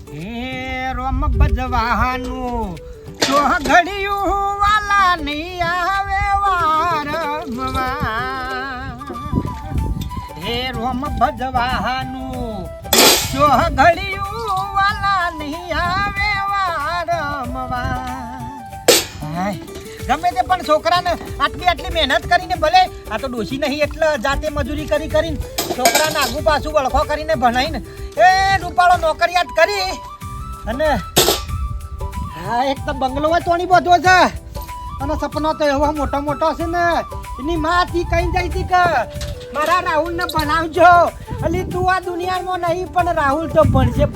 હે રોમ ભજવાનું તો ઘડિયું વાલા નહીં આવે વારમવા હે રોમ ભજવાનું તો ઘડિયું વાલા નહીં આવે વારમવા ગમે તે પણ છોકરાને આટલી મહેનત કરીને ભલે આ તો ડોશી નહીં એટલે જાતે મજૂરી કરીને છોકરાને આગુ પાછું વળખો કરીને ભણાવીને એ રૂપાળો નોકરિયાત કરી અને હા એક તો બંગલો હોય તોની બધો છે અને સપનો તો એવો મોટો છે ને એની માથી કઈ જાય હતી કે મારા રાહુલને ભણાવજો અલી તું આ દુનિયામાં નહીં પણ રાહુલ તો ભણશે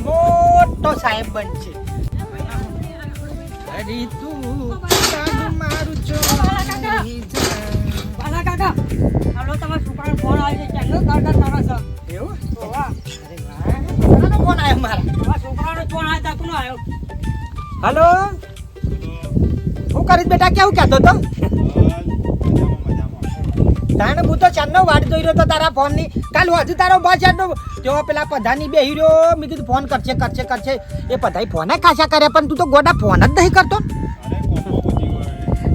મોટો સાહેબ બનશે અરે તું મારું છો બાલા કાકા હાલો તમારા છોકરાનો ફોન આવી છે ચાલો તારો છે એવું વાહ અરે વાહ કોનો ફોન આવ્યો મારા છોકરાનો ફોન આવ્યો કોનો આવ્યો હાલો હું કરીશ બેટા કેવું કહેતો તો તાણે હું તો ચાંદનો વાટ જોઈ રહ્યો તો તારા ફોનની કાલ હજુ તારો બસ ચાંદનો તેઓ પેલા પધાની બેહી રહ્યો મેં કીધું ફોન કરશે એ પધાઈ ફોન ખાસા કરે પણ તું તો ગોડા ફોન જ નહીં કરતો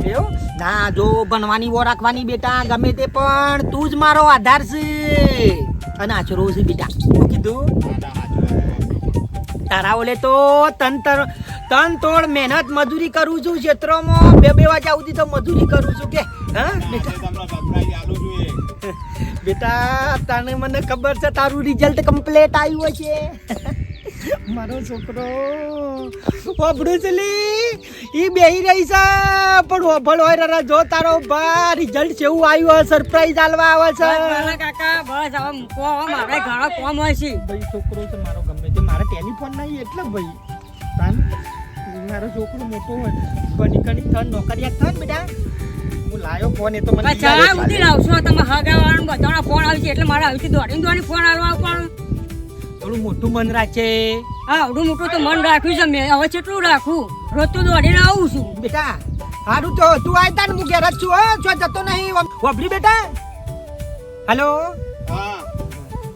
એવું ના જો ભણવાની વો રાખવાની બેટા ગમે તે પણ તું જ મારો આધાર છે અને આચરો છે બેટા શું કીધું તારા ઓલે તો તન તોડ મહેનત મજૂરી કરું છું ક્ષેત્રમાં બે વાગ્યા સુધી તો મજૂરી કરું છું કે હા બેટા તને મને ખબર છે તારું રિઝલ્ટ કમ્પ્લીટ આવ્યું છે મારો છોકરો ઓબડું ચલી ઈ બેહી રહી છે પણ ઓભળ હોય જો તારો બા રિઝલ્ટ કેવું આવ્યું સરપ્રાઈઝ આલવા આવે છે બાલા કાકા બસ હવે મૂકો મારે ઘણો કોમ હોય છે ભાઈ છોકરો છે મારો ગમે તે મારે ટેલિફોન નહીં એટલે ભાઈ તાન મારો છોકરો મોટો હોય કણી તન નોકરિયાત થાય ને બેટા હું લાયો ફોન એ તો મને ચા ઉધી લાવશો તમે હગાવાળાનો બધાનો ફોન આવી છે એટલે મારે આવી દોડીને ફોન આલવા પણ થોડું મોટું મન રાખે હા આવડું મોટું તો મન રાખ્યું છે મેં હવે કેટલું રાખું રોજ તો દોડીને આવું છું બેટા હારું તો તું આવતા ને હું ઘેર જ છું હો જો જતો નહીં વાપરી બેટા હેલો હા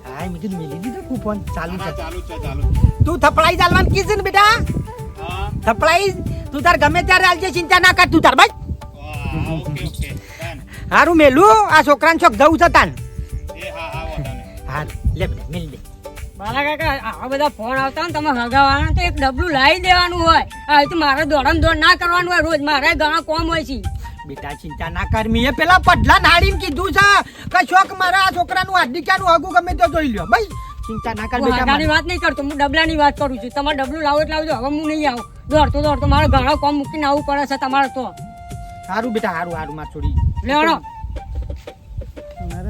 હા મેં કીધું મેલી દીધો તું ફોન ચાલુ છે ચાલુ તું થપડાઈ ચાલવાનું કીધું ને બેટા હા થપડાઈ તું તાર ગમે ત્યારે આલજે ચિંતા ના કર તું તાર ભાઈ ઓકે હારું મેલું આ છોકરાને ચોક જવું છે તાન એ હા હા લે બેટા મેલ દે બાલા કાકા આ બધા ફોન આવતા ને તમે હગાવાના તો એક ડબલું લાવી દેવાનું હોય આ તો મારે દોડ ના કરવાનું હોય રોજ મારે ઘણા કોમ હોય છે બેટા ચિંતા ના કર મેં પેલા પડલા નાડીને કીધું છે કે શોક મારા આ છોકરાનું હાર્દિકાનું હગું ગમે તો જોઈ લ્યો ભાઈ ચિંતા ના કર બેટા હગાની વાત નહીં કરતો હું ડબલાની વાત કરું છું તમારે ડબલું લાવો એટલે લાવજો હવે હું નહીં આવું દોડતો મારે ઘણા કોમ મૂકીને આવવું પડે છે તમારે તો હારું બેટા હારું માં છોડી લેવાનો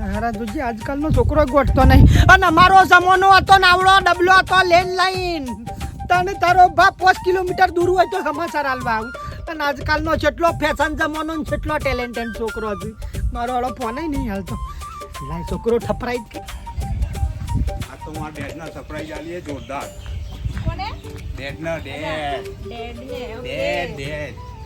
હારા જોજે આજકાલનો છોકરો ગોઠતો નહીં અને અમારો જમાનો હતો નાવડો ડબલો હતો લેન લાઈન તને તારો બાપ 5 કિલોમીટર દૂર હોય તો સમાચાર આલવા આવું અને આજકાલનો જેટલો ફેશન જમાનો ને જેટલો ટેલેન્ટેડ છોકરો છે મારો વાળો ફોન નહીં હાલતો લાય છોકરો ઠપરાઈ આ તો મારા ડેડના સરપ્રાઈઝ આલીએ જોરદાર કોને ડેડના ડેડ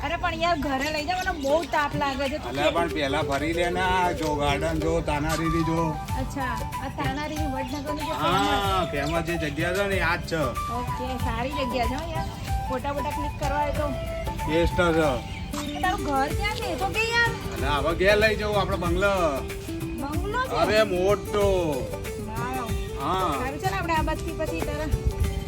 અરે પણ યાર ઘરે લઈ જાવ મને બહુ તાપ લાગે છે અલા પણ પેલા ફરી લે ને આ જો ગાર્ડન જો તાનારીરી જો અચ્છા આ તાનારીની વડનગરની જે હા ફેમસ જે જગ્યા છે ને આ જ છે ઓકે સારી જગ્યા છે હો યાર ફોટા ક્લિક કરવા હોય તો બેસ્ટ છે તારું ઘર ક્યાં છે તો કે યાર અને હવે ઘેર લઈ જવું આપણે બંગલો બંગલો છે અરે મોટો વાવ હા સારું ચાલ આપણે આ બાજથી પછી તારા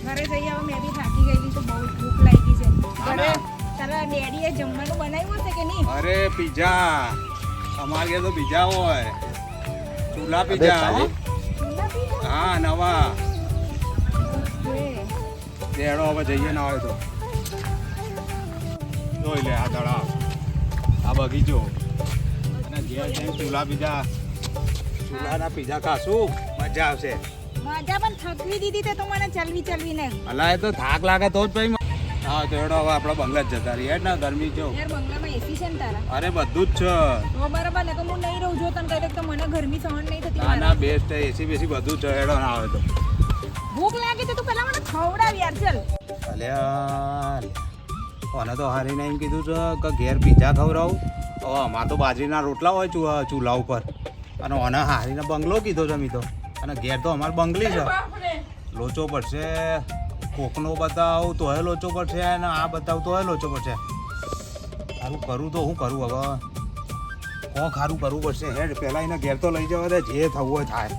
ઘરે જઈ આવો મેં બી થાકી ગયેલી તો બહુ ભૂખ લાગી છે ઘરે તારા ડેડીએ જમવાનું બનાવ્યું હશે કે નહીં અરે પીઝા અમારે ઘેર તો પીઝા હોય ચૂલા પીઝા હો. ચૂલા પીઝા? હા નવા ઓકે. દેડો હવે જઈએ ના હોય તો જોઈ લે આ તળાવ આ બગીચો અને ઘેર જઈને ચૂલા ચૂલાના પીઝા ખાશું મજા આવશે મજા પણ થકવી દીધી તે તો મને ચલવી ને અલા એ તો થાક લાગે તો જ ભાઈ હા તો એડો હવે આપણે બંગલા જ જતા રહીએ ને ગરમી જો યાર બંગલામાં એસી છે ને તારા અરે બધું જ છે તો બરાબર ને તો હું નહીં રહું જો તને કહે તો મને ગરમી સહન નહીં થતી ના ના બેસ્ટ એસી બેસી બધું જ છે એડો ના આવે તો ભૂખ લાગી તો તું પહેલા મને ખવડાવ યાર ચલ અલ્યા કોને તો હારીને એમ કીધું છે કે ઘેર પીઝા ખવડાવું આમાં તો બાજરીના રોટલા હોય ચૂલા ઉપર અને ઓને હારીને બંગલો કીધો છે મી તો અને ઘેર તો અમારે બંગલી છે લોચો પડશે કોકનો બતાવ તોય લોચો પડશે અને આ બતાવ તોય લોચો પડશે. સારું કરું તો હું કરું હવે? કોણ ખારું કરવું પડશે? હેડ પહેલા એને ઘેર તો લઈ જવા દે, જે થવું હોય થાય.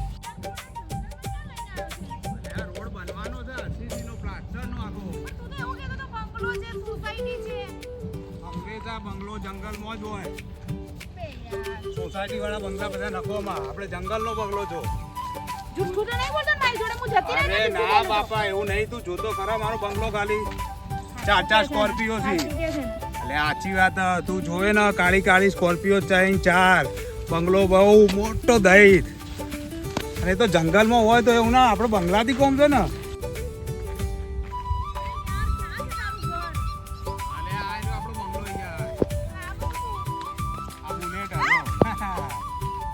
રોડ બનવાનો છે 80 નો પ્લાસ્ટરનો આખો. તું તો એવું કહેતો તો બંગલો છે સોસાયટી છે અંગ્રેજા બંગલો જંગલમાં જ હોય. બે યાર સોસાયટી વાળા બંગલા બધા નખોમાં, આપણે જંગલનો બંગલો છો. જુઠ્ઠું તો નહીં બોલતો મારી જોડે હું જતી રહી અરે ના બાપા, એવું નહીં. તું જોતો ખરા મારો બંગલો ખાલી 4 સ્કોર્પિયો છે. એટલે આછી વાત. તું જોવે ને કાળી કાળી સ્કોર્પિયો 4 બંગલો બહુ મોટો દહીં. અને તો જંગલમાં હોય તો એવું ના, આપણે બંગલાથી કોમ છે ને.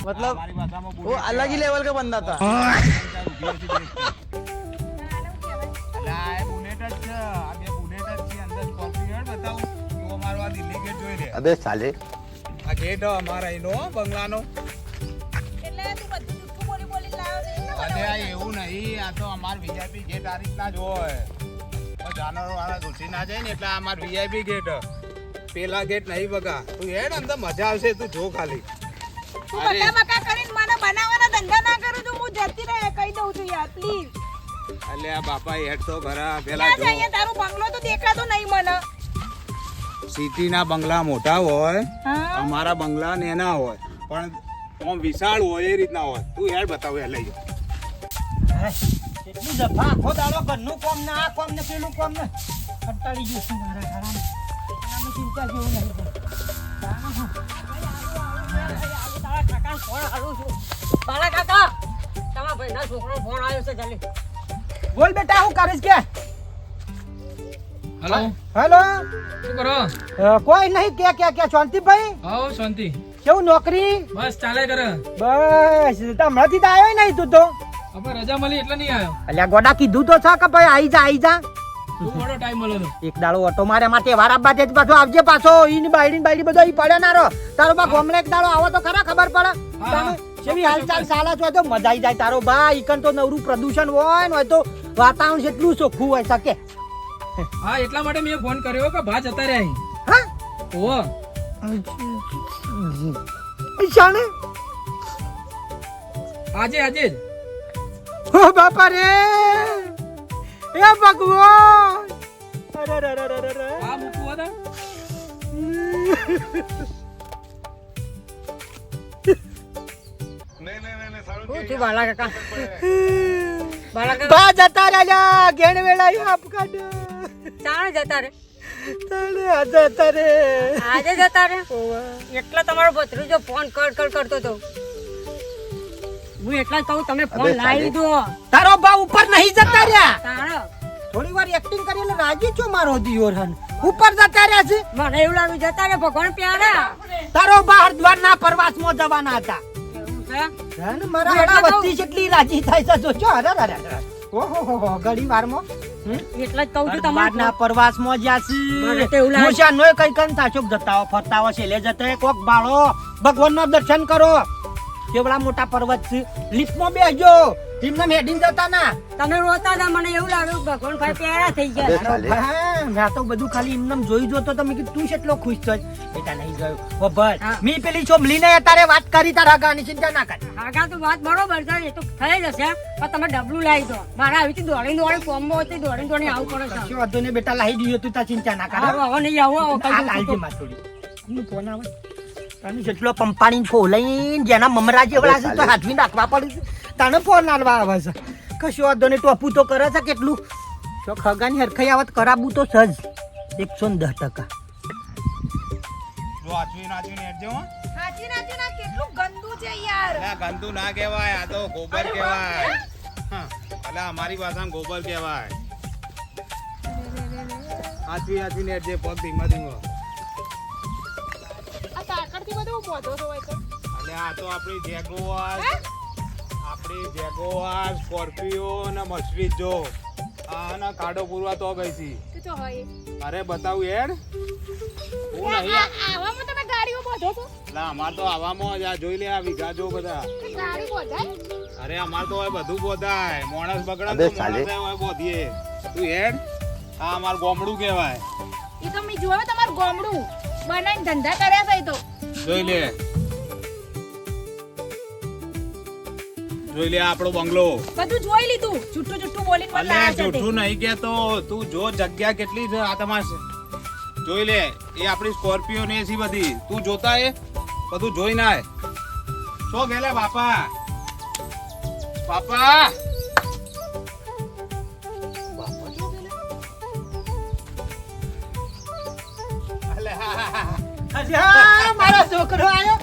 मतलब वो अलग ही लेवल का बंदा था. અબે સાલે આ ગેટ અમારા એનો બંગલાનો. એટલે તું બધું જુઠ્ઠું બોલી બોલી લાવ્યો છે એટલે અરે આ એવું નહીં, આ તો અમાર વીઆઈપી ગેટ આ રીતના જ હોય. જાનવરો વાળા ઘૂસી ના જાય ને એટલે આ અમાર વીઆઈપી ગેટ. પેલા ગેટ નહીં બગા. તું હેડ અંદર મજા આવશે, તું જો ખાલી. તું બકા બકા કરીને મને બનાવવાના ધંધા ના કરું તો હું જતી રહે કહી દઉં છું યાર પ્લીઝ. એટલે આ બાપા હેડ તો ખરા. પેલા ક્યાં જો જાય તારું બંગલો તો દેખાતો નહીં મને. સિટીના બંગલા મોટા હોય, હા અમારા બંગલા નાના હોય, પણ આમ વિશાળ હોય એ રીતના હોય. તું હેડ બતાવ, હેડ લઈ જાઓ. એટલું જફા આખો દાડો ઘરનું કોમ ને આ કોમ ને પેલું કોમ ને કંટાળી ગયું છું મારા ઘરમાં. આની ચિંતા જેવું નહીં. તારા કાકા ફોન આવ્યો છું. બાલા કાકા તમારા ભાઈના છોકરાનો ફોન આવ્યો છે જલ્દી. બોલ બેટા, હું કરીશ કે? Hello, hello. શું કરો? કોઈ નહીં. કે શાંતિભાઈ આવો શાંતિ. કેવું નોકરી? બસ ચાલે કરે. બસ હમણાંથી તો આવ્યો નહીં તું તો. આપણે રજા મળી એટલે નહીં આવ્યો. અલ્યા ગોડા કીધું તો છે કે ભાઈ આવી જા. તું મોડો ટાઈમ મળ્યો તો. એક દાડો ઓટો મારે માટે વાર આપવા જ પાછો આવજે પાછો. ઈની બાયડી બધો ઈ પડ્યા ના રહો. તારો બા ગોમલે એક દાડો આવો તો ખરા ખબર પડે. હા. કેવી હાલચાલ ચાલે છે તો મજા આવી જાય. તારો બા ઈકન તો નવરું પ્રદૂષણ હોય ને હોય તો વાતાવરણ જેટલું ચોખ્ખું હોય શકે. હા, એટલા માટે મેં ફોન કર્યો કે ભા જતા રહ્યા અહીં. હા ઓહો, શાણે આજે જ. ઓ બાપા રે, એ ભગવાન. અરે રે રે રે રે. આ મૂકવું હતા. હું છું બાલા કાકા. બાલા કાકા બા જતા રહ્યા ઘેણ વેળાયો આપકાડ. ચાણે જતા રે. તને જતા રે. આજે જતા રે. એટલા તમારો ભત્રીજો ફોન કરતો હતો. હું એટલા જ કહું તમે ફોન લાવી દો. તારો બા ઉપર નહીં જતા રહ્યા. તારો થોડી વાર એક્ટિંગ કરી એટલે રાજી છો મારો દિયોરન. ઉપર જતા રહ્યા છે. મને એવું લાગ્યું જતા રે ભગવાન પ્યારા. તારો બા હરિદ્વારના પ્રવાસમાં જવાના હતા. એવું છે? અને મારા હાડા વચ્ચે જેટલી રાજી થાય છે જોજો. અરે અરે અરે. ઓહો ઘડી વારમાં એટલે જ કહું છું તમારે હરિદ્વારના પ્રવાસમાં જ્યાં મને તો એવું છે લાગે. મોશાનોય કઈ કઈ તાચોક જતા હો ફરતા હો છેલ્લે જતા કોક બાળો ભગવાનના દર્શન કરો. કેવડા મોટા પર્વત છે. લિફ્ટમાં બેસજો. ટીમના હેડિંગ જતા ના. તમે રોતા હતા મને એવું લાગ્યું ભગવાન ભાઈ પ્યારા થઈ ગયા. હા, મેં તો બધું ખાલી એમનેમ જોઈ જોતો તો મેં કીધું તું કેટલો ખુશ છો. બેટા નહીં જોયું. ઓ ભર હા. મી પેલી ચોમલીને અત્યારે વાત કરી તારા ગાની ચિંતા ના કર. આગળ તો વાત બરોબર છે એ તો થઈ જશે પણ તમે ડબલું લાવી દો. મારા આવી દોડી કોમમાં હોતી દોડી આવું પડે છે. કશો વાંધો નહીં બેટા લાવી દીધું તું તાર ચિંતા ના કર. હારું, હવે નહીં આવું આ લાલજી માં થોડી. એનું ફોન આવે. તને જેટલો પંપાણી ફોલાઈને જેના મમરા જેવડા છે તો હાથવી નાખવા પડે છે. તને ફોન આલવા આવે છે. કશો વાંધો નહીં. ટોપું તો કરે છે કેટલું. જો ખગાની હરખાઈ આવત કરાબું તો સજ 110%. જો આચવીને હેડજો હો. હાચી ના કેટલું ગંદુ છે યાર. અલા ગંદુ ના કહેવાય, આ તો ગોબર કહેવાય. હા, અલા અમારી ભાષામાં ગોબર કહેવાય. આચવીને હેડજે, પગ ધીમા ધીમો. આ કાકડથી બધું પોધો છો હોય તો. એટલે આ તો આપણી જેગોઆર સ્કોર્પિયો ને મર્સિડીઝ જો આના કાઢો પૂરવા તો ગઈ હતી. તો ચો હોય અરે બતાવું યાર. હું નહીં આવામાં તમે ગાડીઓ બોધો છો એટલે અમાર તો આવામાં જ આ જોઈ લે આ વીઘા જો બધા ગાડી બોધાય અરે અમાર તો હવે બધું બોધાય માણસ બગડે અબે તો સાલે. માણસ હવે બોધીએ તું હેડ આ અમાર ગોમડું કહેવાય એ તો મેં જોયું તમારું ગોમડું બનાવીને ધંધા કર્યા છે ઈ તો જોઈ લે આ આપણો બંગલો બધું જોઈ લીધું જુઠ્ઠું જુઠ્ઠું બોલીને મને અલે લાયા છે તે. જૂઠું નહીં કેતો તું જો જગ્યા કેટલી છે આ તમારે જોઈ લે એ આપણી સ્કોર્પિયો ને છે બધી તું જોતા એ બધું જોઈ ના શું ગેલે બાપા બાપા બાપા શું ગેલે? અલે અચ્છા, મારો છોકરો આવ્યો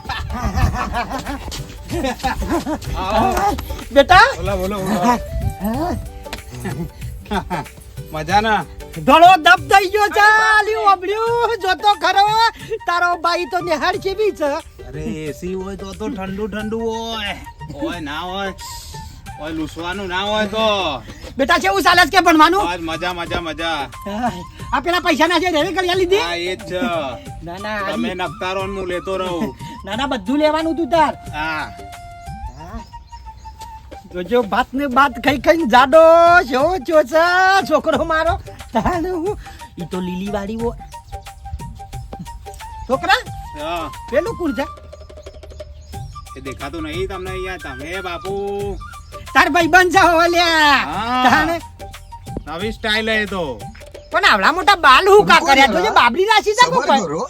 આવો. બેટા બોલો બોલો બોલો મજા ના ધોળો દબ થઈ ગયો છે લ્યો ઓબળ્યું જોતો ખરો તારો ભાઈ તો નિહાળ જેવી છે અરે એસી હોય તો ઠંડુ ઠંડુ હોય ઓય ના હોય ઓય લૂસવાનું ના હોય તો બેટા કેવું ચાલે છે કે ભણવાનું આજ મજા મજા મજા આ પેલા પૈસા ના છે રેડી કરી લીધી આ એ જ છે ના ના તમે નખતારો ને હું લેતો રહું ના ના બધું લેવાનું તું તાર હા જોજો ભાત ને ભાત ખાઈ ખાઈ જાડો છો ચોચા છોકરો મારો તાને હું ઈ તો લીલી વાળી હો છોકરા હા, પેલું કુણ છે એ દેખાતું નહીં તમને અહીંયા તમે બાપુ તાર ભાઈ બંધ છે હો લ્યા હા. તાને નવી સ્ટાઇલ હે તો પણ આવડા મોટા બાલ હું કા કર્યા તો જે બાબરી રાશી છે सबर કોઈ करो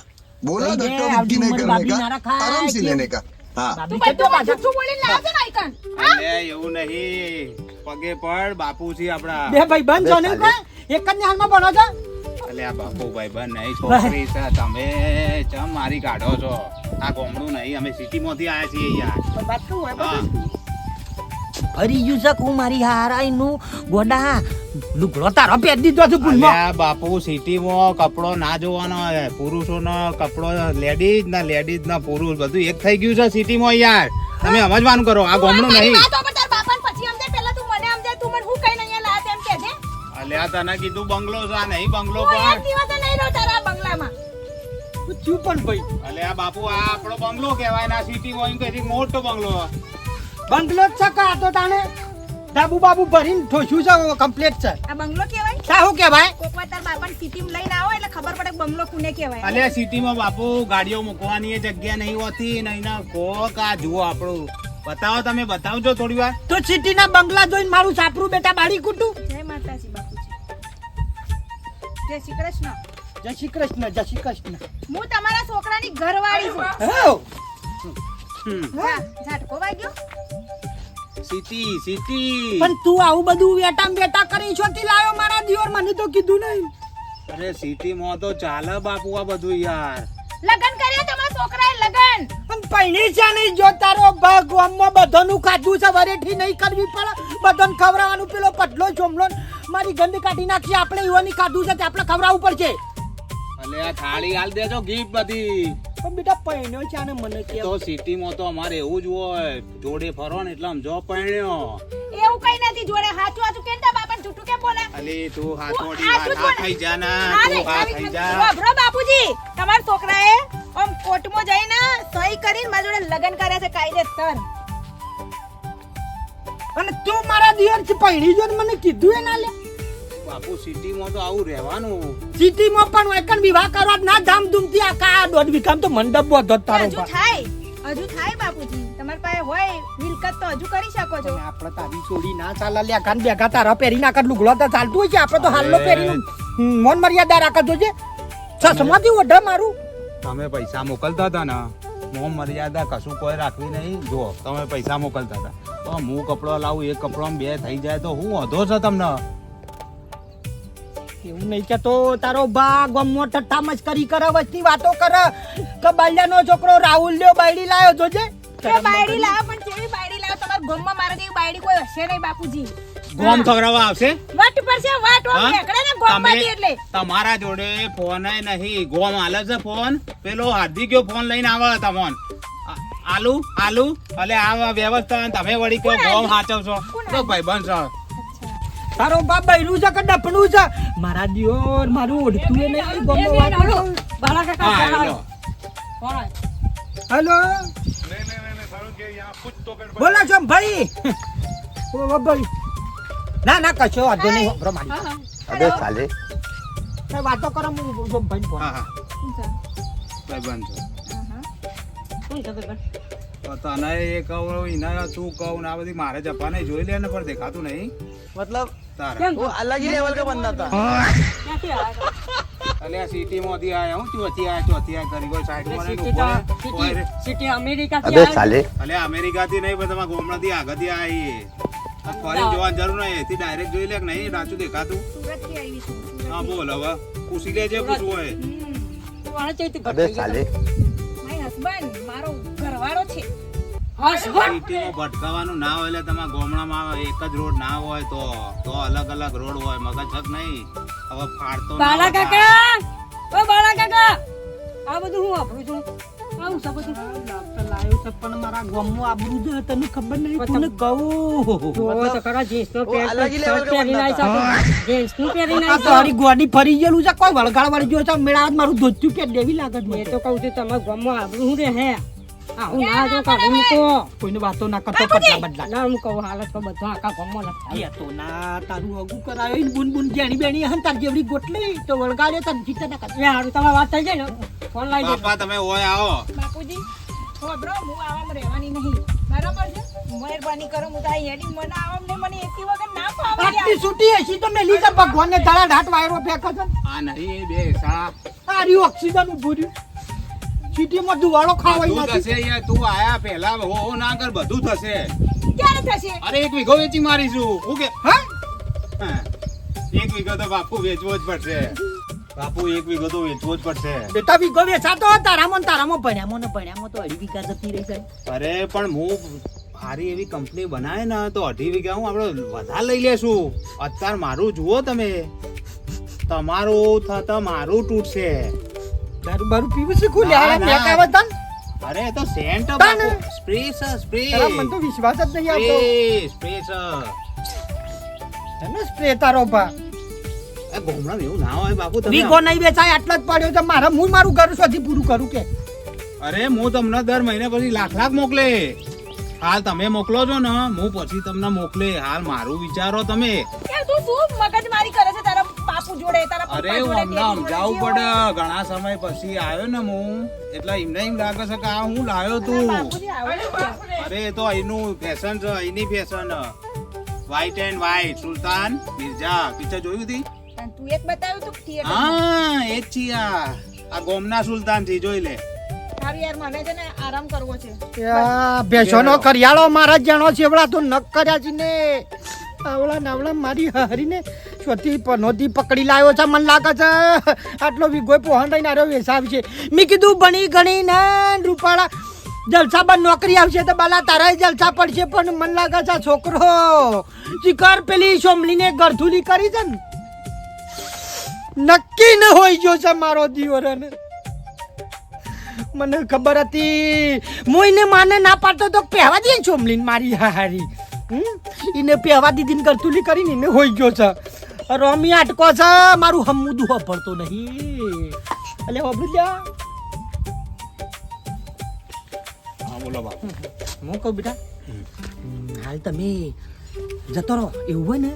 बोला भाई, धक्का ये मुक्की नहीं आजू करने बाबी का नारा खाए आराम से क्यों? लेने का हाँ તું બાબરી બધું કેટલો જુઠ્ઠું બોલીને લાયા છે ને આઈકન અલે એવું નહીં પગે પડ બાપુ છે આપડા બે ભાઈ બંધ છો ને કા એક જ હાલમાં ભણો છો અલે આ બાપુ ભાઈ બન નહીં છોકરી છે તમે ચમ મારી કાઢો છો આ ગોમડું નહીં અમે સિટી માંથી આયા છીએ યાર પણ વાત કહું હોય હા. ફરી ગયું છે હું મારી હારાઈ નું ગોડા લુગડો તારો પહેરી દીધો છે ભૂલમાં અલ્યા બાપુ સિટીમાં કપડો ના જોવાનો હોય પુરુષોનો કપડો લેડીઝ ના પુરુષ બધું એક થઈ ગયું છે સિટીમાં યાર તમે સમજવાનું કરો આ ગોમડું મારી નહીં વાતો પર તાર બાપાને પછી સમજાય પહેલા તું મને સમજાય તું મને હું કઈ નહીં લાયા તેમ કહેજે અલ્યા તને કીધું બંગલો છે આ નહીં બંગલો હું એક પણ દિવસે નહીં રહું તારા બંગલામાં ચૂપ પણ ભાઈ અલ્યા બાપુ આ આપણો બંગલો કહેવાય ના સિટીમાં એમ કઈ મોટો બંગલો બંગલો જ છે કા તો તાણે ડાબુ બાબુ ભરીને ઠોસ્યું છે કમ્પ્લીટ છે આ બંગલો કહેવાય સાહુ કેવાય કોક વાર તાર બાપાને સિટીમાં લઈને આવો એટલે ખબર પડે કે બંગલો કોને કહેવાય અલ્યા સિટીમાં બાપુ ગાડીઓ મૂકવાની એ જગ્યા નહીં હોતી નહીં ના કોક આ જુઓ આપણું બતાવો તમે બતાવજો થોડી વાર તો સિટીના બંગલા જોઈને મારું સાપરું બેટા બાળી કૂટું જય માતાજી બાપુજી જય શ્રી કૃષ્ણ જય શ્રી કૃષ્ણ જય શ્રી કૃષ્ણ હું તમારા છોકરાની ઘરવાળી છું હો જા, ઝાટકો વાગ્યો સિટી પણ તું આવું બધું વેટામ બેટા કરી છોથી લાવ્યો મારા દિયોર મને તો કીધું નહીં અરે સિટીમાં તો ચાલે બાપુ આ બધું યાર લગન કર્યા તમારા છોકરાએ લગન પણ પૈણી છે નહીં જો તારો ભગવાનમાં બધાનું ખાધું છે વરેઠી નહીં કરવી પડે બધાને ખવડાવવાનું પેલો પટલો ચોમલો મારી ગંદ કાઢી નાખી આપણે ઈવાની ખાધું છે તે આપણે ખવડાવવું પડશે અલે આ થાળી હાલ દેજો ગીફ્ટ બધી પણ બેટા પૈણ્યો છે ને મને કે તો સિટીમાં તો અમારે એવું જ હોય જોડે ફરો ને એટલે આમ જો પરણ્યો એવું કઈ નથી જોડે હાચું હાચું કેમ તા બાપાને જૂઠું કેમ બોલે અલી તું હાથોડી હાચું જ વાત બોલે. ખાઈ જા ના હા તું નહીં, હા આવી ખાઈ જ જા વાપરો બાપુજી તમારા છોકરાએ આમ કોર્ટમાં જઈને સહી કરીને મારા જોડે લગન કર્યા છે કાયદેસર અને તું મારા દિયોર છે પૈણી જો ને મને કીધું એ ના લે બાપુ સિટીમાં તો આવું રહેવાનું સિટીમાં પણ એકન વિવાહ કરવા ના ધામધૂમથી આ કા દોઢ વીઘામાં તો મંડપ બધો જ તારો હજુ થાય બાપુજી તમારી પાસે હોય મિલકત તો હજુ કરી શકો છો પણ આપણે તારી છોડી ના ચાલે લે કાન બેગા તારા પહેરી નાખત લુગડો તો ચાલતું હોય છે આપણે તો હાલનો પહેરીનું મોન મર્યાદા રાખત જોજે સસમાંથી ઓઢા મારું તમે પૈસા મોકલતા હતા ને મોં મર્યાદા કશું કોઈ રાખવી નહીં જો તમે પૈસા મોકલતા હતા તો હું કપડો લાવું એક કપડામાં બે થઈ જાય તો હું વધો છે તમને એવું નહીં કે તો તારો બા ગમો ઠઠ્ઠા મસ્કરી કરે વસ્તી વાતો કરે કે બાલ્યાનો છોકરો રાહુલ લ્યો બાયડી લાયો જોજે કે બાયડી લાવો પણ કેવી બાયડી લાવો તમારા ગામમાં મારા જેવી બાયડી કોઈ હશે નહીં બાપુજી ગોમ ખવડાવવા આવશે વટ પર છે વટ ઓમ હા? નીકળે ને ગામમાંથી એટલે તમારા જોડે ફોન નહીં ગોમ હાલે છે ફોન પેલો હાર્દિક ફોન લઈને આવે તમોન આલુ આલુ એટલે આ વ્યવસ્થા તમે વળી કયો ગોમ હાચવશો તો ભાઈ બનશો તારો બાપ બૈરું છે કે ડપણું છે મારા દિયોર મારું ઓઢતું એ નહીં ગમો વાતો બાળા કાકા હા ચલાવો. લો ફોન આવ્યો. હેલો બોલો છો ભાઈ ઓ ભાઈ ના ના કશો વાંધો નહીં વાપરો મારી હા, હા. अबे साले કઈ વાતો કરો હું જો ભાઈ ફોન હા હા શું છે? ભાઈબંધ છે શું છે ભાઈ? તો તને એ કહું એના તું કહું ને આ બધી મારે જપા નહીં જોઈ લે ને પણ દેખાતું નહીં मतलब તારે કેમ? वो अलग ही लेवल का बंदा था ક્યાંથી આવ્યા છો? એટલે આ સિટી માંથી આયા હું ચોથી આયા કરી કોઈ સાઈડ માં સિટી નહીં તો- ઉભો રહે. સિટી- સિટી અમેરિકાથી अबे આવ્યા साले એટલે અમેરિકા થી નહીં પણ તમારા ગોમડા થી આગળ આવી ફરી જોવાની જરૂર નહીં એથી ડાયરેક્ટ જોઈ લે કે નહીં રાચું દેખાતું સુરત થી આવી છું સુરત. હા બોલ હવે પૂછી લેજે પૂછવું હોય છો. વાળા ચૈતી अबे ભટકી साले માય હસબન્ડ મારો ઘરવાળો છે. ગયા. હસબન્ડ? સિટીમાં ભટકાવાનું ના હોય એટલે તમારા ગોમડામાં એક જ રોડ ના હોય તો અલગ અલગ રોડ હોય મગજ છક નહીં હવે ફાડતો ના બાલા વગા. કાકા ઓ બાલા કાકા આ બધું હું વાપરું છું આવું છે બધું લાવ્યો છે પણ મારા ગામમાં આબરૂ છે તને ખબર નહીં પછી- તને કહું જોવો તો ખરા જીન્સનો ઓ પેન્ટ અલગ ही level શર્ટ का પહેરીને बंदा આવી છે. જીન્સનું પહેરીને આ આવી તો હારી ગોડી ફરી ગયેલું છે કોઈ વળગાડ વાળી જો છે મેળા મારું ધોત્યું કે દેવી લાગે છે છે. મને એ તો કહું છું તમારા ગામમાં આબરૂ હું રે હે આવું ના જો કાઢું મૂકો કોઈને વાતો ના કરતો બદલા બદલા ના હું કહું હાલત તો બધું આખા ગામમાં લખાય. એ તો ના તારું અગું કરાયો ઈ બુન બુન જેણી બેણી હન તાર જેવડી ગોટલી તો વળગાડ્યો તને ચિંતા ના કર એ હારું તમારી વાત થઈ જાય ને ફોન લાવી દે. બાપા તમે હોય આવો બાપુજી હોબળો હું આવામાં રહેવાની નહીં બરાબર છે મહેરબાની કરો હું તો આ હેડી મને આવામ ને મને એકી વગર ના ફાવે આટલી છૂટી હશી તો મેલી છે ભગવાનને ધડા ઢાટ વાયરો ફેંકો છે આ નહીં બે સા તારી ઓક્સિજન ઉભું રહ્યું સિટીમાં દુવાળો ખાવાય બધું નથી થશે યાર તું આયા પહેલા હો ના કર બધું થશે ક્યારે થશે? અરે 1 વીઘો વેચી મારીશું હું કે હા હા. 1 વીઘો તો બાપુ વેચવો જ પડશે બાપુ 1 વીઘો તો વેચવો જ પડશે બેટા વીઘો વેચાતો તારામાં ને તારામાં ભણ્યામાં ને ભણ્યામાં તો અઢી વીઘા જતી રહી જાય અરે પણ હું સારી એવી કંપની બનાવે ને તો 2.5 વીઘા હું આપણે વધારે લઈ લેશું અત્યારે મારું જુઓ તમે તમારું થતા મારું તૂટશે દારૂ બારૂ પીવું શીખું લે ના, ના. મેં કાવા તન અરે એ તો સેન્ટ તાને. બાપુ સ્પ્રે છે સ્પ્રે તારા મને તો વિશ્વાસ જ નહીં આવતો સ્પ્રે છે એનો સ્પ્રે તારો પા એ ગોમડામાં એવું ના હોય બાપુ તમે વીઘો નહીં વેચાય આટલો જ પડ્યો છે મારા હું મારું ઘર સુધી પૂરું કરું કે અરે હું તમને દર મહિને પછી લાખ મોકલે હાલ તમે મોકલો છો ને હું પછી તમને મોકલે હાલ મારું વિચારો તમે યાર તું શું મગજમારી કરે છે તારા બાપુ જોડે તારા અરે પપ્પા જોડે અમને daddy જોડે? સમજાવવું પડે ઘણા સમય પછી આવ્યો ને હું એટલે એમને એમ લાગે છે કે આ હું લાવ્યો તું બાપુજી આવડે છે. અરે એ તો અહીંનું ફેશન છે અહીંની fashion white and white Sultan Mirza picture જોયું હતી અને તું એક બતાવ્યું તું થિયેટર હા એ જ છીએ આ ગોમના સુલતાન થી જોઈ લે સારું યાર મને છે ને આરામ કરવો છે ભેંસોનો કરિયાળો મારા જાણો છે એવડા તો નક કર્યા છે ને આવડા નાવડા મારી હરીને છોથી પનોથી પકડી લાવ્યો છે મને લાગે છે આટલો વીઘો પહોંચ રહીને આરો વેસાવ છે મેં કીધું ભણી ગણી ને રૂપાળા જલસા બંધ નોકરી આવશે તો બાલા તારા જલસા પડશે પણ મને લાગે છે આ છોકરો શિકાર પેલી સોમલીને ગરથુલી કરી છે ને નક્કી ન હોય ગયો છે મારો દિયોરને મને ખબર હતી હું એને માને ના પાડતો તો પહેવા દે ચોમલીને મારી હારી એને પહેવા દીધી ને કરતુલી કરીને એને હોઈ ગયો છે રોમી આટકો છે મારું હમુદું વાપરતો નહીં એટલે વાપરી જા હા બોલો બાપુ હું કહું બેટા હાલ તમે જતો રહો એવું હોય ને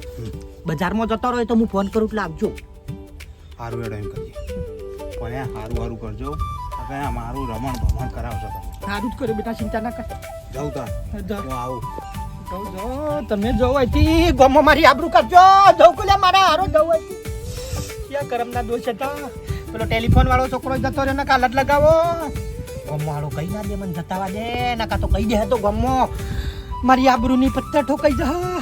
બજારમાં જતો રહો તો હું ફોન કરું એટલે આવજો સારું એડ એમ કરીએ પણ એ સારું સારું કરજો હવે આ મારું રમણ ભમણ કરાવશો તમે સારું જ કર્યું બેટા ચિંતા ના કર જાઉં તાર જાઓ. હું આવું જો તમે જવો અહીંથી ગોમાં મારી આબરૂ કરજો જવું કુલ્યા મારા હારો જવું અહીંથી ક્યાં કરમના દોષ હતા પેલો ટેલિફોન વાળો છોકરો જતો રહ્યો ને કાલત લગાવો ગોમો વાળો કઈ ના દે મને જતાવા દે નકા તો કઈ દે તો ગોમો મારી આબરૂની પત્તા ઠોકાઈ જા